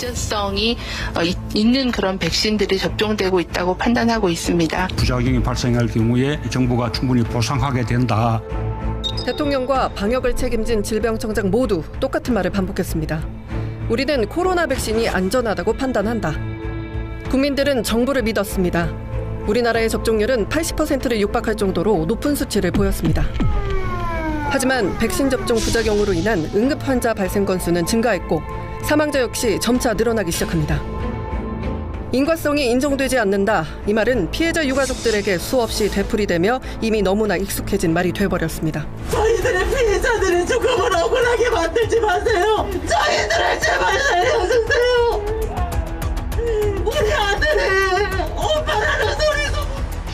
안전성이 있는 그런 백신들이 접종되고 있다고 판단하고 있습니다. 부작용이 발생할 경우에 정부가 충분히 보상하게 된다. 대통령과 방역을 책임진 질병청장 모두 똑같은 말을 반복했습니다. 우리는 코로나 백신이 안전하다고 판단한다. 국민들은 정부를 믿었습니다. 우리나라의 접종률은 80%를 육박할 정도로 높은 수치를 보였습니다. 하지만 백신 접종 부작용으로 인한 응급 환자 발생 건수는 증가했고 사망자 역시 점차 늘어나기 시작합니다. 인과성이 인정되지 않는다. 이 말은 피해자 유가족들에게 수없이 되풀이되며 이미 너무나 익숙해진 말이 돼버렸습니다. 저희들의 피해자들의 죽음을 억울하게 만들지 마세요. 저희들을 제발 살려주세요. 우리 아들이 오빠라는 소리도.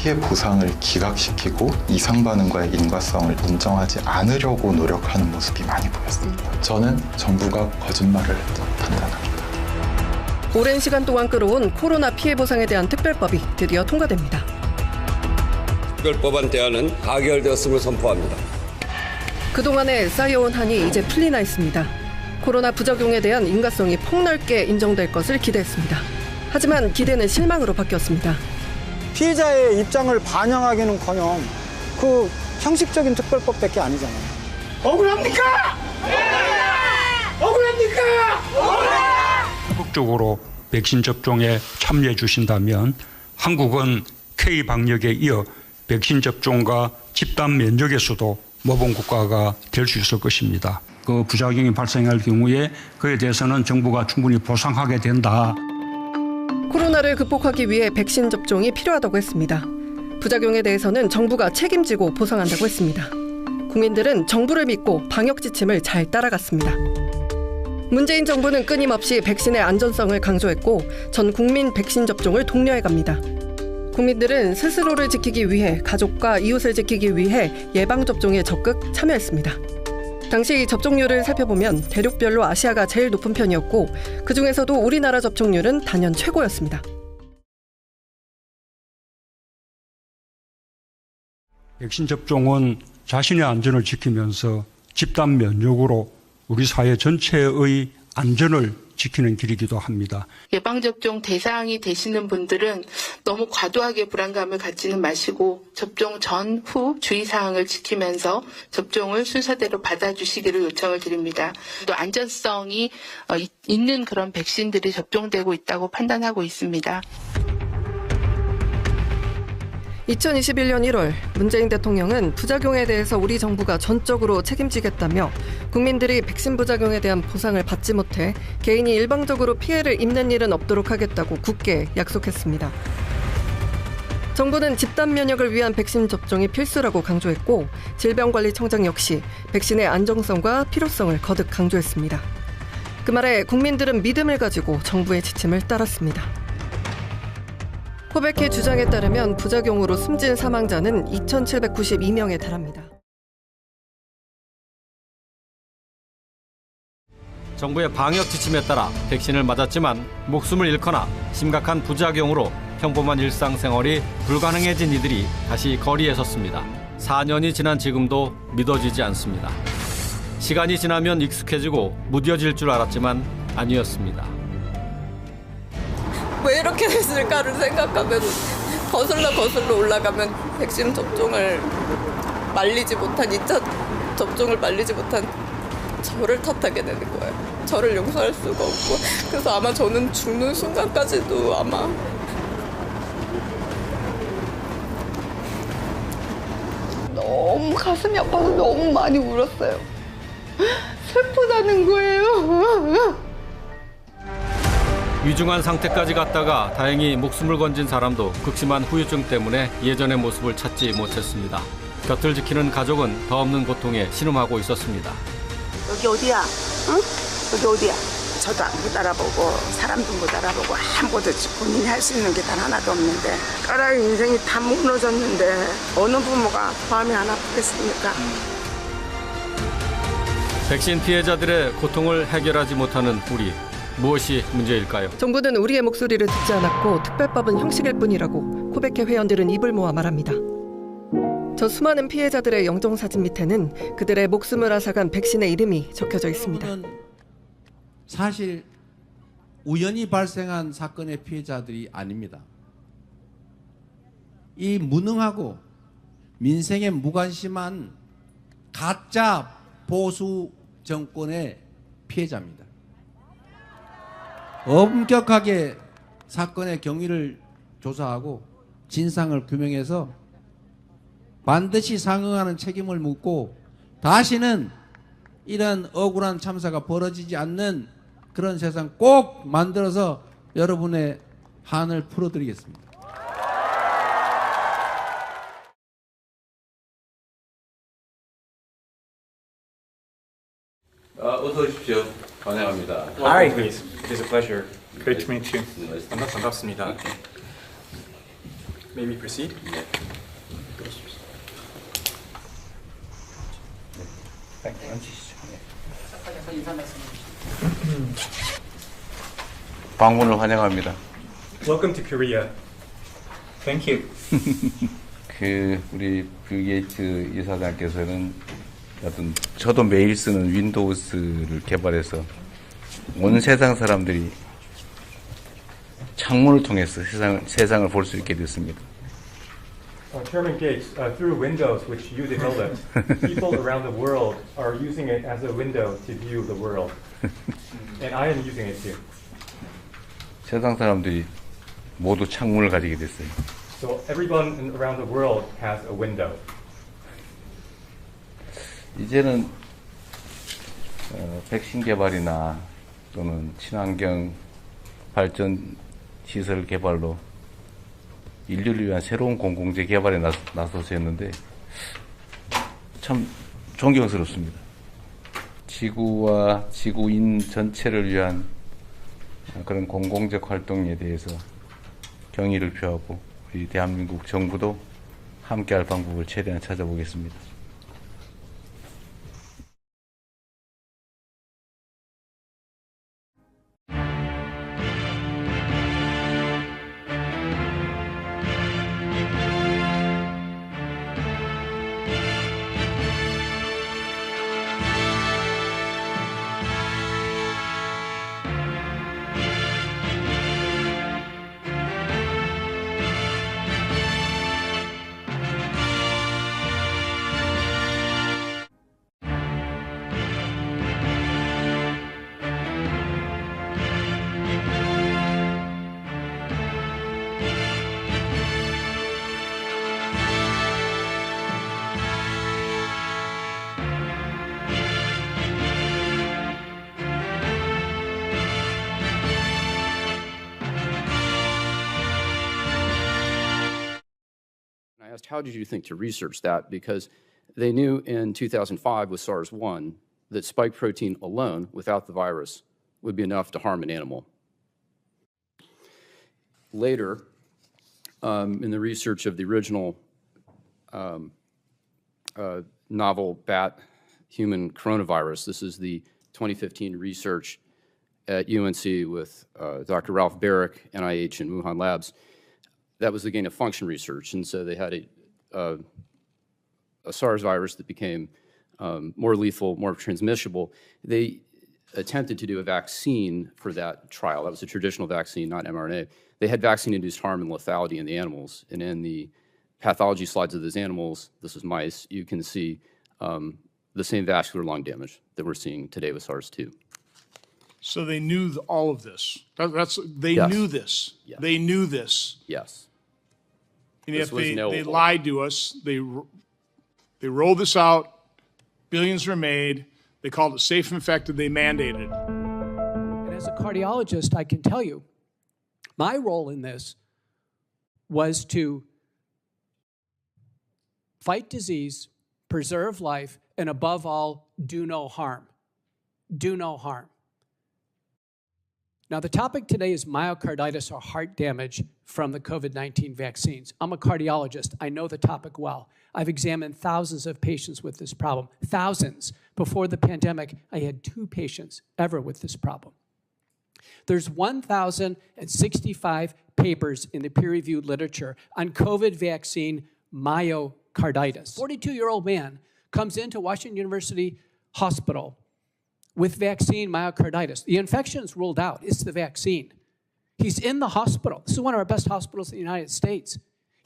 피해 보상을 기각시키고 이상 반응과의 인과성을 인정하지 않으려고 노력하는 모습이 많이 보였습니다. 저는 정부가 거짓말을 했다고 판단합니다. 오랜 시간 동안 끌어온 코로나 피해 보상에 대한 특별법이 드디어 통과됩니다. 특별법안 대안은 가결되었음을 선포합니다. 그동안에 쌓여온 한이 이제 풀리나 했습니다. 코로나 부작용에 대한 인과성이 폭넓게 인정될 것을 기대했습니다. 하지만 기대는 실망으로 바뀌었습니다. 피해자의 입장을 반영하기는커녕 그 형식적인 특별법밖에 아니잖아요. 억울합니까? 억울합니까? 적극적으로 백신 접종에 참여해 주신다면 한국은 K-방역에 이어 백신 접종과 집단 면역에서도 모범 국가가 될 수 있을 것입니다. 그 부작용이 발생할 경우에 그에 대해서는 정부가 충분히 보상하게 된다. 코로나를 극복하기 위해 백신 접종이 필요하다고 했습니다. 부작용에 대해서는 정부가 책임지고 보상한다고 했습니다. 국민들은 정부를 믿고 방역 지침을 잘 따라갔습니다. 문재인 정부는 끊임없이 백신의 안전성을 강조했고 전 국민 백신 접종을 독려해갑니다. 국민들은 스스로를 지키기 위해 가족과 이웃을 지키기 위해 예방접종에 적극 참여했습니다. 당시 접종률을 살펴보면 대륙별로 아시아가 제일 높은 편이었고 그중에서도 우리나라 접종률은 단연 최고였습니다. 백신 접종은 자신의 안전을 지키면서 집단 면역으로 우리 사회 전체의 안전을 지키는 길이기도 합니다. 예방접종 대상이 되시는 분들은 너무 과도하게 불안감을 갖지는 마시고 접종 전, 후 주의사항을 지키면서 접종을 순서대로 받아주시기를 요청을 드립니다. 또 안전성이 있는 그런 백신들이 접종되고 있다고 판단하고 있습니다. 2021년 1월 문재인 대통령은 부작용에 대해서 우리 정부가 전적으로 책임지겠다며 국민들이 백신 부작용에 대한 보상을 받지 못해 개인이 일방적으로 피해를 입는 일은 없도록 하겠다고 굳게 약속했습니다. 정부는 집단 면역을 위한 백신 접종이 필수라고 강조했고 질병관리청장 역시 백신의 안정성과 필요성을 거듭 강조했습니다. 그 말에 국민들은 믿음을 가지고 정부의 지침을 따랐습니다. 코백의 주장에 따르면 부작용으로 숨진 사망자는 2,792명에 달합니다. 정부의 방역 지침에 따라 백신을 맞았지만 목숨을 잃거나 심각한 부작용으로 평범한 일상생활이 불가능해진 이들이 다시 거리에 섰습니다. 4년이 지난 지금도 믿어지지 않습니다. 시간이 지나면 익숙해지고 무뎌질 줄 알았지만 아니었습니다. 왜 이렇게 됐을까를 생각하면 거슬러 올라가면 백신 접종을 말리지 못한 2차 접종을 말리지 못한 저를 탓하게 되는 거예요. 저를 용서할 수가 없고 그래서 아마 저는 죽는 순간까지도 아마 너무 가슴이 아파서 너무 많이 울었어요. 슬프다는 거예요. 위중한 상태까지 갔다가 다행히 목숨을 건진 사람도 극심한 후유증 때문에 예전의 모습을 찾지 못했습니다. 곁을 지키는 가족은 더 없는 고통에 신음하고 있었습니다. 여기 어디야? 응? 여기 어디야? 저도 안 못 알아보고 사람도 못 알아보고 아무것도 본인이 할 수 있는 게 단 하나도 없는데 딸아이 인생이 다 무너졌는데 어느 부모가 마음이 안 아프겠습니까? 백신 피해자들의 고통을 해결하지 못하는 우리. 무엇이 문제일까요? 정부는 우리의 목소리를 듣지 않았고 특별법은 형식일 뿐이라고 코백회 회원들은 입을 모아 말합니다. 저 수많은 피해자들의 영정사진 밑에는 그들의 목숨을 앗아간 백신의 이름이 적혀져 있습니다. 사실 우연히 발생한 사건의 피해자들이 아닙니다. 이 무능하고 민생에 무관심한 가짜 보수 정권의 피해자입니다. 엄격하게 사건의 경위를 조사하고 진상을 규명해서 반드시 상응하는 책임을 묻고 다시는 이런 억울한 참사가 벌어지지 않는 그런 세상 꼭 만들어서 여러분의 한을 풀어드리겠습니다. 어서 오십시오. 환영합니다. Hi, please. It is a pleasure. Great to meet you. 반갑습니다. Maybe proceed? 네. 방문을 환영합니다. Welcome to Korea. Thank you. 우리 빌 게이츠 이사장께서는 저도 매일 쓰는 윈도우스를 개발해서 온 세상 사람들이 창문을 통해서 세상을 볼 수 있게 됐습니다. Chairman Gates, through Windows, which you developed, people around the world are using it as a window to view the world. And I am using it too. 세상 사람들이 모두 창문을 가지게 됐어요. So everyone around the world has a window. 이제는 백신 개발이나 또는 친환경 발전 시설 개발로 인류를 위한 새로운 공공재 개발에 나서셨는데 참 존경스럽습니다. 지구와 지구인 전체를 위한 그런 공공적 활동에 대해서 경의를 표하고 우리 대한민국 정부도 함께할 방법을 최대한 찾아보겠습니다. I asked, how did you think to research that? Because they knew in 2005 with SARS-1 that spike protein alone, without the virus, would be enough to harm an animal. Later, in the research of the original novel bat human coronavirus, this is the 2015 research at UNC with Dr. Ralph Barrick, NIH, and Wuhan Labs. That was the gain of function research, and so they had a SARS virus that became more lethal, more transmissible. They attempted to do a vaccine for that trial. That was a traditional vaccine, not mRNA. They had vaccine-induced harm and lethality in the animals, and in the pathology slides of those animals, this is mice, you can see the same vascular lung damage that we're seeing today with SARS-2. So they knew all of this. They Yes. knew this. Yes. They knew this. Yes. And This yet was they knowable. lied to us. They rolled this out. Billions were made. They called it safe and effective. They mandated it. And as a cardiologist, I can tell you, my role in this was to fight disease, preserve life, and above all, do no harm. Do no harm. Now, the topic today is myocarditis or heart damage from the COVID-19 vaccines. I'm a cardiologist. I know the topic well. I've examined thousands of patients with this problem. Thousands. Before the pandemic, I had 2 patients ever with this problem. There's 1,065 papers in the peer-reviewed literature on COVID vaccine myocarditis. 42-year-old man comes into Washington University Hospital with vaccine myocarditis. The infection's ruled out. It's the vaccine. He's in the hospital. This is one of our best hospitals in the United States.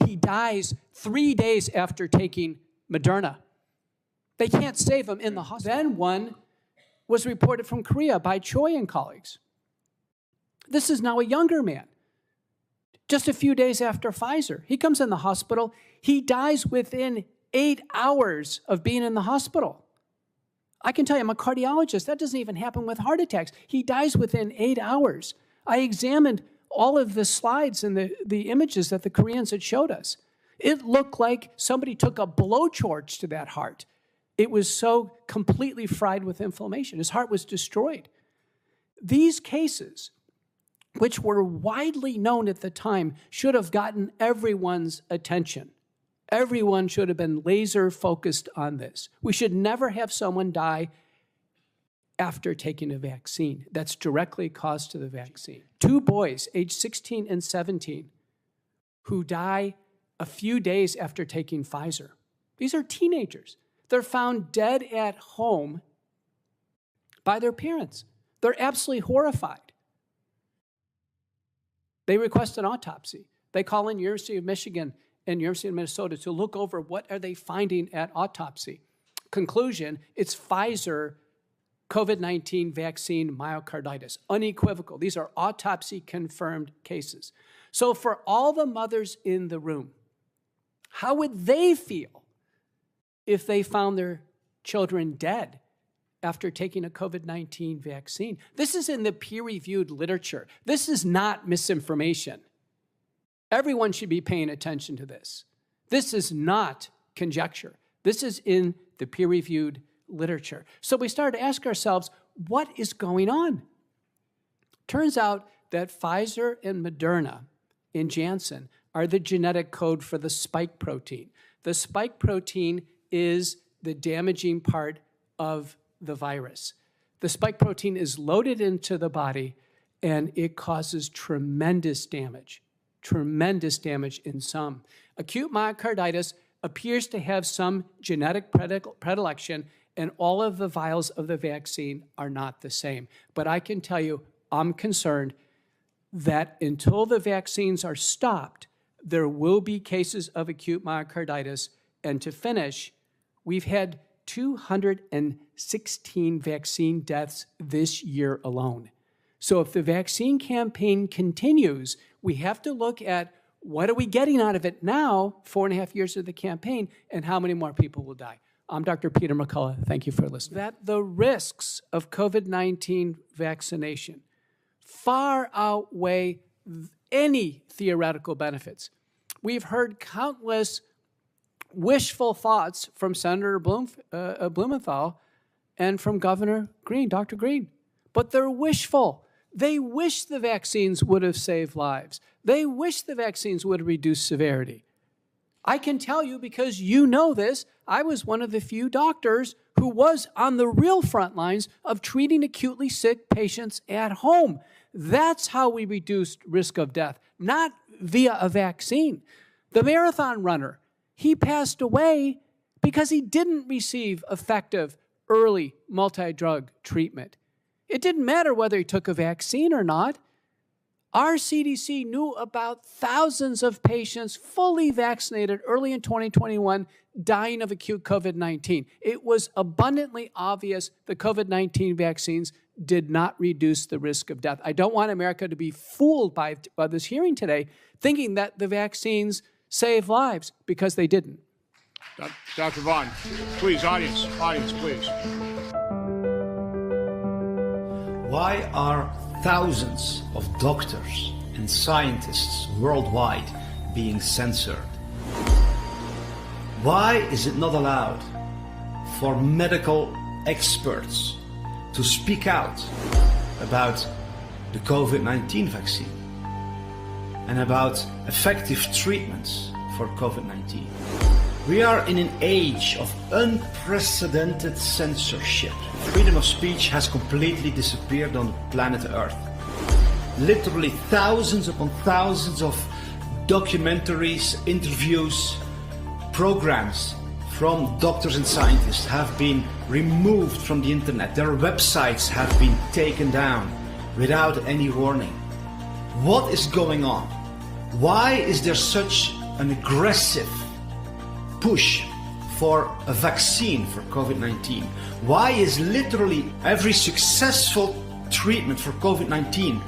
He dies 3 days after taking Moderna. They can't save him in the hospital. Then one was reported from Korea by Choi and colleagues. This is now a younger man. Just a few days after Pfizer, he comes in the hospital. He dies within 8 hours of being in the hospital. I can tell you, I'm a cardiologist. That doesn't even happen with heart attacks. He dies within 8 hours. I examined all of the slides and the images that the Koreans had showed us. It looked like somebody took a blowtorch to that heart. It was so completely fried with inflammation. His heart was destroyed. These cases, which were widely known at the time, should have gotten everyone's attention. Everyone should have been laser focused on this. We should never have someone die after taking a vaccine that's directly caused to the vaccine. 2 boys, aged 16 and 17, who die a few days after taking Pfizer. These are teenagers. They're found dead at home by their parents. They're absolutely horrified. They request an autopsy. They call in University of Michigan and University of Minnesota to look over what are they finding at autopsy. Conclusion, it's Pfizer COVID-19 vaccine myocarditis, unequivocal. These are autopsy-confirmed cases. So for all the mothers in the room, how would they feel if they found their children dead after taking a COVID-19 vaccine? This is in the peer-reviewed literature. This is not misinformation. Everyone should be paying attention to this. This is not conjecture. This is in the peer-reviewed literature. So we started to ask ourselves, what is going on? Turns out that Pfizer and Moderna and Janssen are the genetic code for the spike protein. The spike protein is the damaging part of the virus. The spike protein is loaded into the body and it causes tremendous damage in some. Acute myocarditis appears to have some genetic predilection, and all of the vials of the vaccine are not the same. But I can tell you, I'm concerned that until the vaccines are stopped, there will be cases of acute myocarditis. And to finish, we've had 216 vaccine deaths this year alone. So if the vaccine campaign continues, we have to look at what are we getting out of it now, 4.5 years of the campaign, and how many more people will die. I'm Dr. Peter McCullough. Thank you for listening. That the risks of COVID-19 vaccination far outweigh any theoretical benefits. We've heard countless wishful thoughts from Senator Blumenthal and from Governor Green, Dr. Green, but they're wishful. They wish the vaccines would have saved lives. They wish the vaccines would have reduced severity. I can tell you, because you know this, I was one of the few doctors who was on the real front lines of treating acutely sick patients at home. That's how we reduced risk of death, not via a vaccine. The marathon runner, he passed away because he didn't receive effective early multi-drug treatment. It didn't matter whether he took a vaccine or not. Our CDC knew about thousands of patients fully vaccinated early in 2021 dying of acute COVID-19. It was abundantly obvious the COVID-19 vaccines did not reduce the risk of death. I don't want America to be fooled by this hearing today, thinking that the vaccines save lives, because they didn't. Dr. Vaughn, please, audience, please. Why are thousands of doctors and scientists worldwide being censored? Why is it not allowed for medical experts to speak out about the COVID-19 vaccine and about effective treatments for COVID-19? We are in an age of unprecedented censorship. Freedom of speech has completely disappeared on planet Earth. Literally thousands upon thousands of documentaries, interviews, programs from doctors and scientists have been removed from the internet. Their websites have been taken down without any warning. What is going on? Why is there such an aggressive push for a vaccine for COVID-19? Why is literally every successful treatment for COVID-19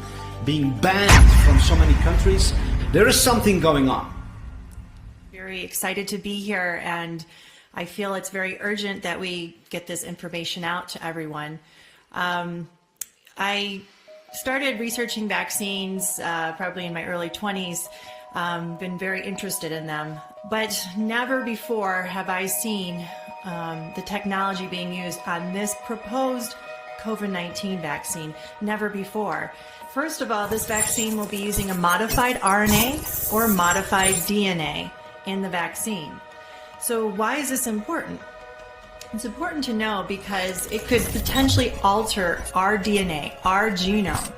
being banned from so many countries? There is something going on. Very excited to be here, and I feel it's very urgent that we get this information out to everyone. I started researching vaccines probably in my early 20s, been very interested in them, but never before have I seen the technology being used on this proposed COVID-19 vaccine. Never before. First of all, this vaccine will be using a modified RNA or modified DNA in the vaccine. So why is this important? It's important to know because it could potentially alter our DNA, our genome.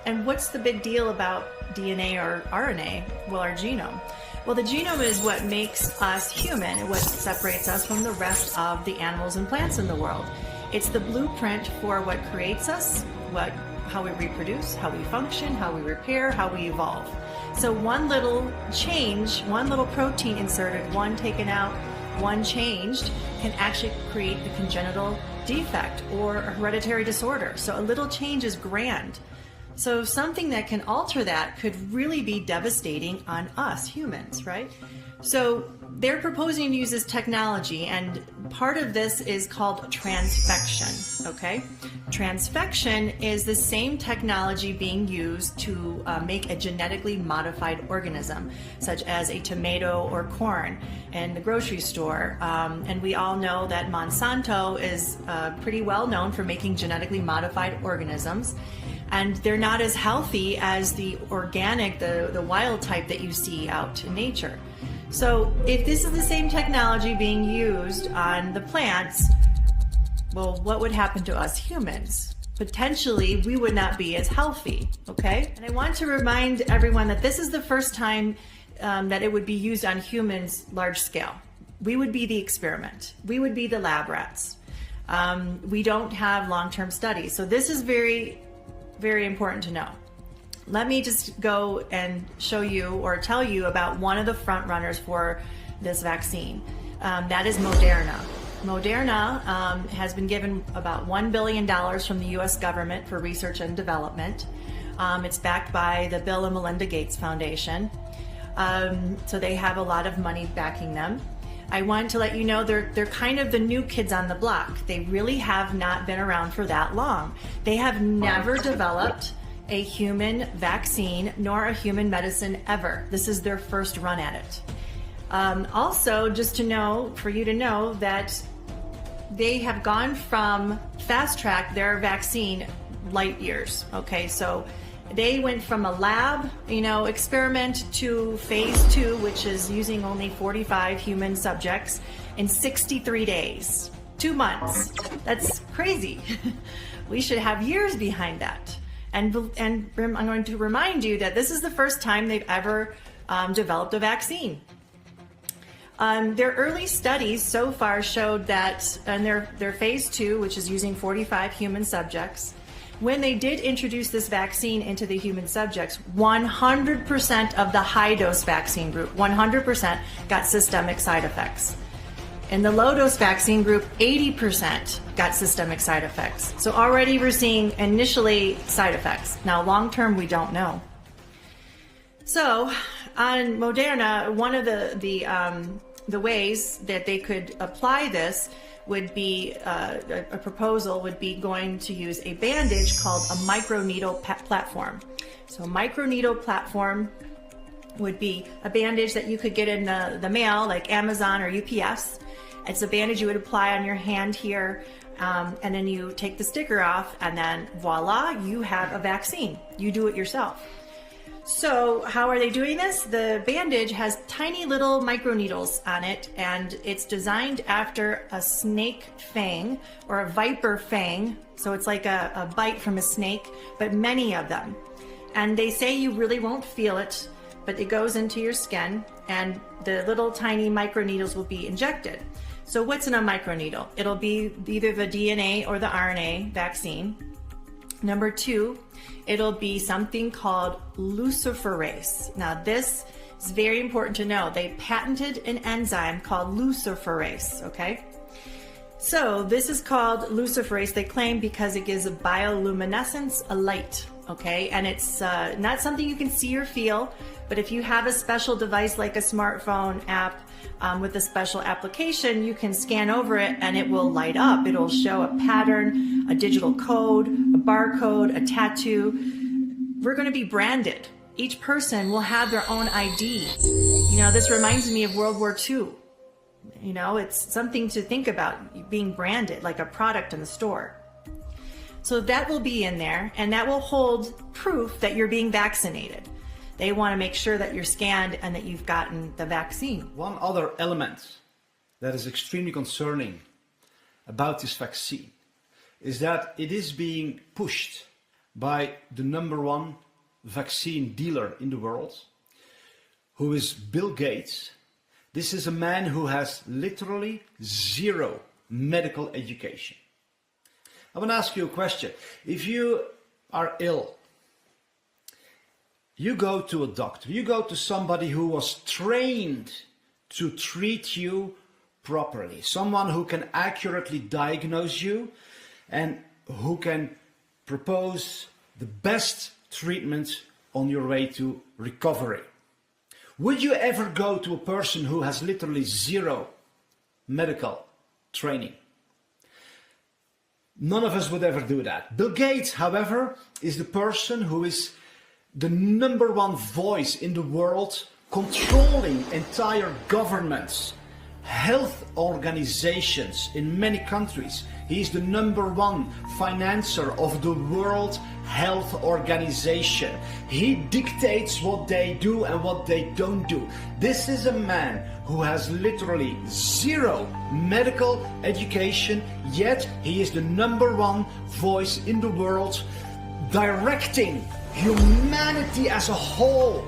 And what's the big deal about DNA or RNA? Well, our genome. Well, the genome is what makes us human and what separates us from the rest of the animals and plants in the world. It's the blueprint for what creates us, how we reproduce, how we function, how we repair, how we evolve. So one little change, one little protein inserted, one taken out, one changed, can actually create a congenital defect or a hereditary disorder. So a little change is grand. So something that can alter that could really be devastating on us humans, right? So they're proposing to use this technology, and part of this is called transfection, okay? Transfection is the same technology being used to make a genetically modified organism, such as a tomato or corn in the grocery store. And we all know that Monsanto is pretty well known for making genetically modified organisms. And they're not as healthy as the organic, the wild type that you see out in nature. So if this is the same technology being used on the plants, well, what would happen to us humans? Potentially, we would not be as healthy, okay? And I want to remind everyone that this is the first time that it would be used on humans large scale. We would be the experiment. We would be the lab rats. We don't have long-term studies. So this is very, very important to know. Let me just go and show you or tell you about one of the front runners for this vaccine. That is Moderna. Moderna has been given about $1 billion from the US government for research and development. It's backed by the Bill and Melinda Gates Foundation. So they have a lot of money backing them. I want to let you know they're kind of the new kids on the block. They really have not been around for that long. They have never developed a human vaccine nor a human medicine ever. This is their first run at it. Also, just to know, for you to know that they have gone from fast track their vaccine light years. Okay, so they went from a lab, experiment to phase 2, which is using only 45 human subjects in 63 days, 2 months. That's crazy. We should have years behind that. And I'm going to remind you that this is the first time they've ever developed a vaccine. Their early studies so far showed that in their phase 2, which is using 45 human subjects, when they did introduce this vaccine into the human subjects, 100% of the high-dose vaccine group, 100% got systemic side effects. In the low-dose vaccine group, 80% got systemic side effects. So already we're seeing initially side effects. Now, long-term, we don't know. So on Moderna, one of the ways that they could apply this would be, a proposal would be going to use a bandage called a microneedle platform. So a microneedle platform would be a bandage that you could get in the mail, like Amazon or UPS. It's a bandage you would apply on your hand here, and then you take the sticker off, and then voila, you have a vaccine. You do it yourself. So how are they doing this? The bandage has tiny little microneedles on it, and it's designed after a snake fang or a viper fang. So it's like a bite from a snake, but many of them. And they say you really won't feel it, but it goes into your skin, and the little tiny microneedles will be injected. So what's in a microneedle? It'll be either the DNA or the RNA vaccine. Number 2, it'll be something called luciferase. Now this is very important to know. They patented an enzyme called luciferase, okay? So this is called luciferase, they claim, because it gives a bioluminescence, a light, okay? And it's not something you can see or feel, but if you have a special device like a smartphone app with a special application, you can scan over it and it will light up. It'll show a pattern, a digital code, a barcode, a tattoo. We're going to be branded. Each person will have their own ID. You know, this reminds me of World War II. You know, it's something to think about, being branded like a product in the store. So that will be in there, and that will hold proof that you're being vaccinated. They want to make sure that you're scanned and that you've gotten the vaccine. One other element that is extremely concerning about this vaccine is that it is being pushed by the #1 vaccine dealer in the world, who is Bill Gates. This is a man who has literally 0 medical education. I want to ask you a question. If you are ill, you go to a doctor, you go to somebody who was trained to treat you properly, someone who can accurately diagnose you and who can propose the best treatment on your way to recovery. Would you ever go to a person who has literally 0 medical training? None of us would ever do that. Bill Gates, however, is the person who is the #1 voice in the world, controlling entire governments, health organizations in many countries. He's the #1 financer of the World Health Organization. He dictates what they do and what they don't do. This is a man who has literally 0 medical education, yet he is the #1 voice in the world, directing humanity as a whole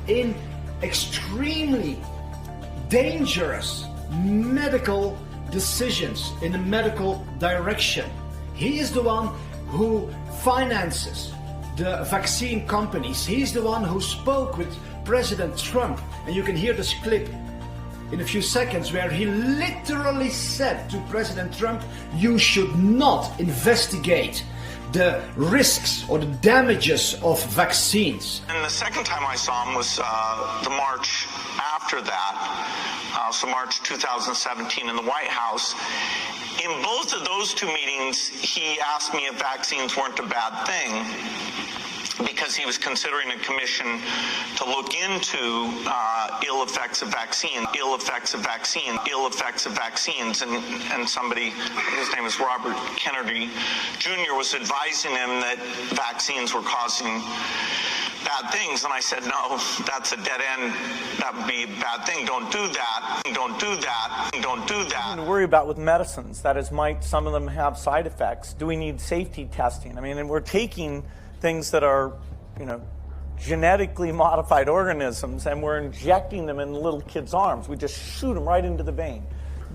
in extremely dangerous medical decisions in a medical direction. He is the one who finances the vaccine companies. He's the one who spoke with President Trump, and you can hear this clip in a few seconds where he literally said to President Trump, you should not investigate the risks or the damages of vaccines. And the second time I saw him was the March after that, so March 2017 in the White House. In both of those 2 meetings, he asked me if vaccines weren't a bad thing, because he was considering a commission to look into ill effects of vaccines, and somebody, his name is Robert Kennedy Jr., was advising him that vaccines were causing bad things, and I said, no, that's a dead end. That would be a bad thing. Don't do that. Don't do that. Don't do that. To worry about with medicines, that is, might some of them have side effects? Do we need safety testing? I mean, and we're taking things that are, you know, genetically modified organisms, and we're injecting them in little kids' arms. We just shoot them right into the vein.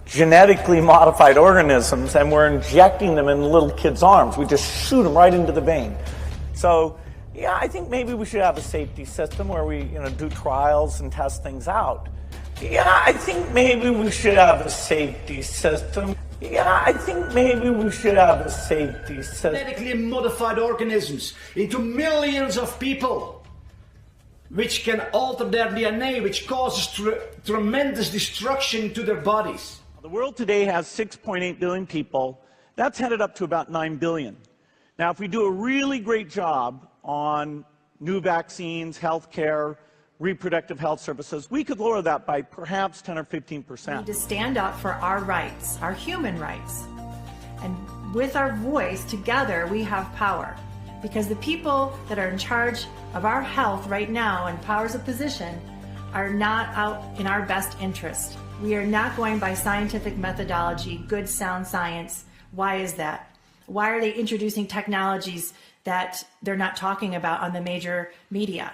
Genetically modified organisms, and we're injecting them in little kids' arms. We just shoot them right into the vein. So, yeah, I think maybe we should have a safety system where we, you know, do trials and test things out. Yeah, I think maybe we should have a safety system. Yeah, I think maybe we should have a safety system. Genetically modified organisms into millions of people, which can alter their DNA, which causes tremendous destruction to their bodies. The world today has 6.8 billion people. That's headed up to about 9 billion. Now, if we do a really great job on new vaccines, healthcare, reproductive health services, we could lower that by perhaps 10 or 15%. We need to stand up for our rights, our human rights. And with our voice together, we have power. Because the people that are in charge of our health right now and powers of position are not out in our best interest. We are not going by scientific methodology, good sound science. Why is that? Why are they introducing technologies that they're not talking about on the major media?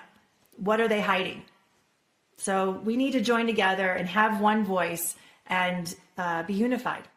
What are they hiding? So we need to join together and have one voice and be unified.